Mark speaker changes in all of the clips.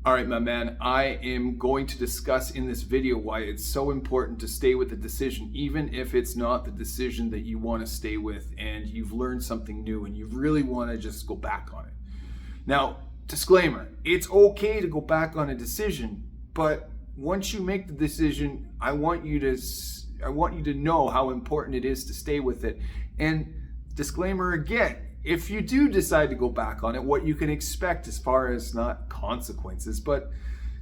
Speaker 1: All right, my man, I am going to discuss in this video why it's so important to stay with the decision, even if it's not the decision that you want to stay with and you've learned something new and you really want to just go back on it. Now, disclaimer, it's okay to go back on a decision, but once you make the decision, I want you to know how important it is to stay with it. And disclaimer again, if you do decide to go back on it, what you can expect as far as not consequences, but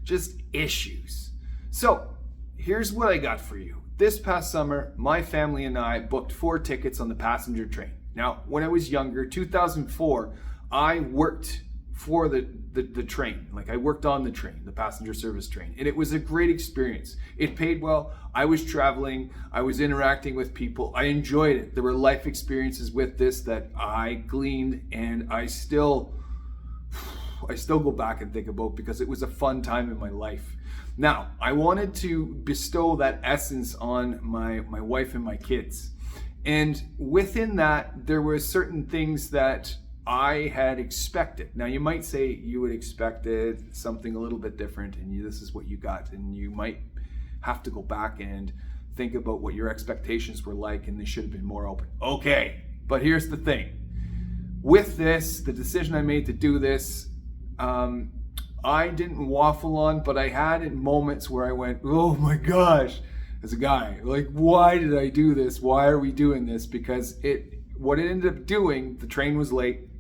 Speaker 1: just issues. So here's what I got for you. This past summer, my family and I booked 4 tickets on the passenger train. Now, when I was younger, 2004, I worked for the train. Like, I worked on the train, the passenger service train, and it was a great experience. It paid well. I was traveling. I was interacting with people. I enjoyed it. There were life experiences with this that I gleaned, and I still go back and think about because it was a fun time in my life. Now, I wanted to bestow that essence on my wife and my kids. And within that, there were certain things that I had expected. Now, you might say you had expected something a little bit different, and this is what you got, and you might have to go back and think about what your expectations were like, and they should have been more open. Okay, but here's the thing. With this, the decision I made to do this, I didn't waffle on, but I had moments where I went, oh my gosh, as a guy, like, why did I do this? Why are we doing this? Because what it ended up doing, the train was late.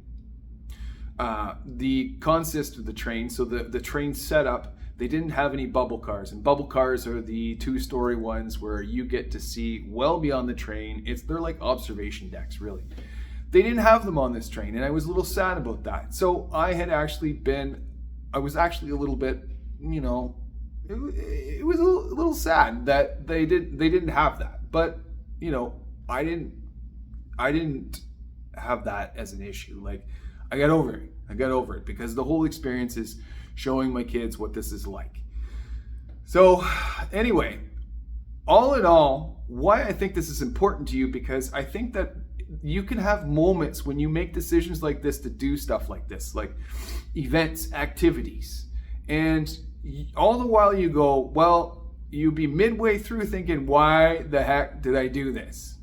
Speaker 1: The consist of the train, so the train setup, they didn't have any bubble cars, and bubble cars are the 2-story ones where you get to see well beyond the train. They're like observation decks, really. They didn't have them on this train, and I was a little sad about that. So I was actually a little bit, it was a little sad that they didn't have that. But I didn't have that as an issue. Like, I got over it because the whole experience is showing my kids what this is like. So anyway, all in all, why I think this is important to you, because I think that you can have moments when you make decisions like this to do stuff like this, like events, activities, and all the while you go, well, you'd be midway through thinking, why the heck did I do this?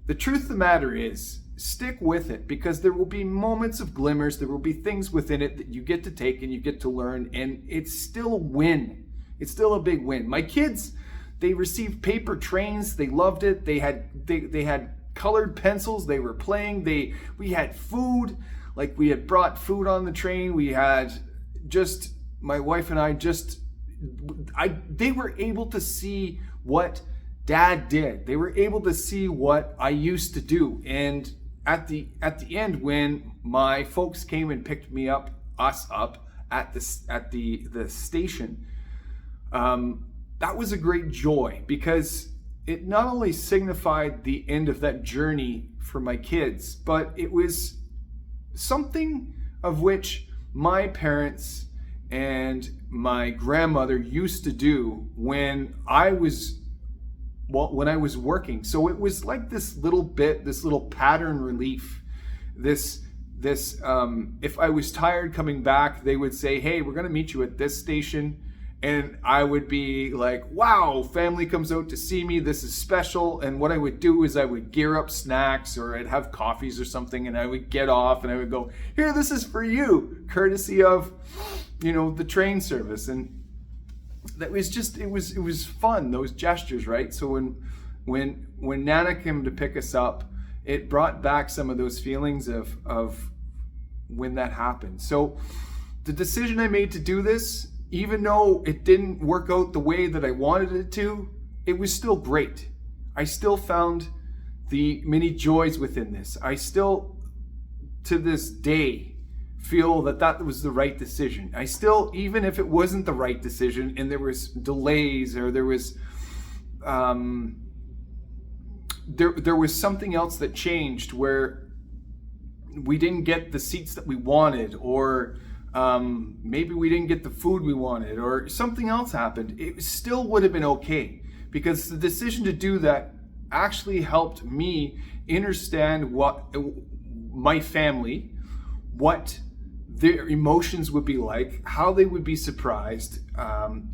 Speaker 1: The truth of the matter is, stick with it, because there will be moments of glimmers, there will be things within it that you get to take and you get to learn, and it's still a win. It's still a big win. My kids, they received paper trains, they loved it, they had colored pencils, they were playing, we had food, like we had brought food on the train, we had my wife and they were able to see what Dad did. They were able to see what I used to do. And at the end, when my folks came and picked us up at the station, that was a great joy, because it not only signified the end of that journey for my kids, but it was something of which my parents and my grandmother used to do when I was working. So it was like this little pattern relief. If I was tired coming back, they would say, hey, we're going to meet you at this station. And I would be like, wow, family comes out to see me. This is special. And what I would do is I would gear up snacks, or I'd have coffees or something, and I would get off and I would go, here, this is for you, courtesy of, the train service. And that was just, it was fun, those gestures, right? So when Nana came to pick us up, it brought back some of those feelings of when that happened. So the decision I made to do this, even though it didn't work out the way that I wanted it to, it was still great. I still found the many joys within this. I still, to this day, feel that was the right decision. I still, even if it wasn't the right decision and there was delays, or there was there was something else that changed where we didn't get the seats that we wanted, or maybe we didn't get the food we wanted, or something else happened, it still would have been okay, because the decision to do that actually helped me understand what my family, what their emotions would be like, how they would be surprised,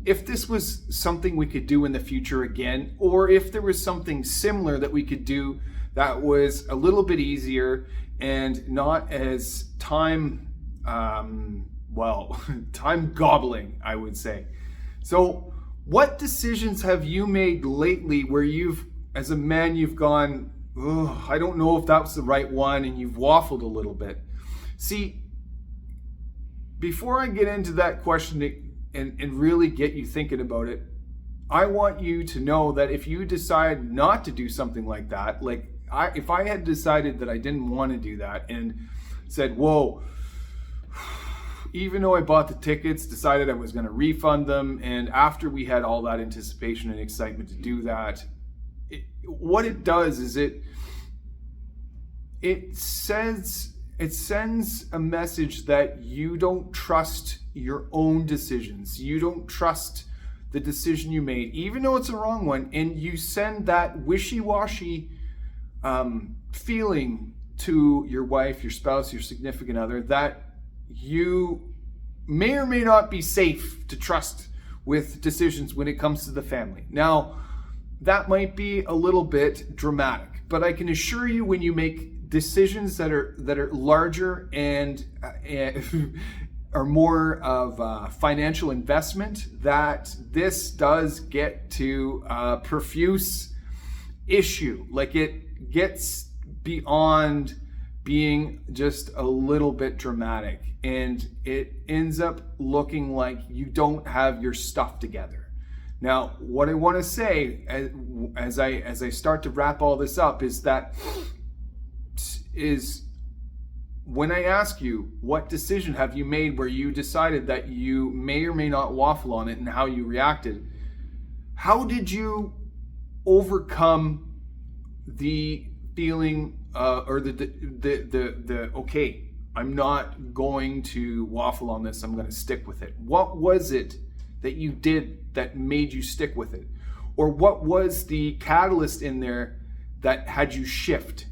Speaker 1: if this was something we could do in the future again, or if there was something similar that we could do that was a little bit easier and not as time gobbling, I would say. So what decisions have you made lately where as a man, you've gone, oh, I don't know if that was the right one, and you've waffled a little bit? See, before I get into that question and really get you thinking about it, I want you to know that if you decide not to do something like that, if I had decided that I didn't want to do that and said, whoa, even though I bought the tickets, decided I was going to refund them, and after we had all that anticipation and excitement to do that, what it does is it sends a message that you don't trust your own decisions. You don't trust the decision you made, even though it's a wrong one, and you send that wishy-washy feeling to your wife, your spouse, your significant other, that you may or may not be safe to trust with decisions when it comes to the family. Now, that might be a little bit dramatic, but I can assure you, when you make decisions that are larger and are more of a financial investment, that this does get to a profuse issue. Like, it gets beyond being just a little bit dramatic, and it ends up looking like you don't have your stuff together. Now, what I want to say as I start to wrap all this up is when I ask you, what decision have you made where you decided that you may or may not waffle on it, and how you reacted, how did you overcome the feeling or the okay, I'm not going to waffle on this, I'm going to stick with it? What was it that you did that made you stick with it? Or what was the catalyst in there that had you shift?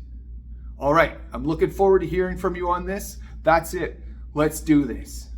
Speaker 1: All right, I'm looking forward to hearing from you on this. That's it. Let's do this.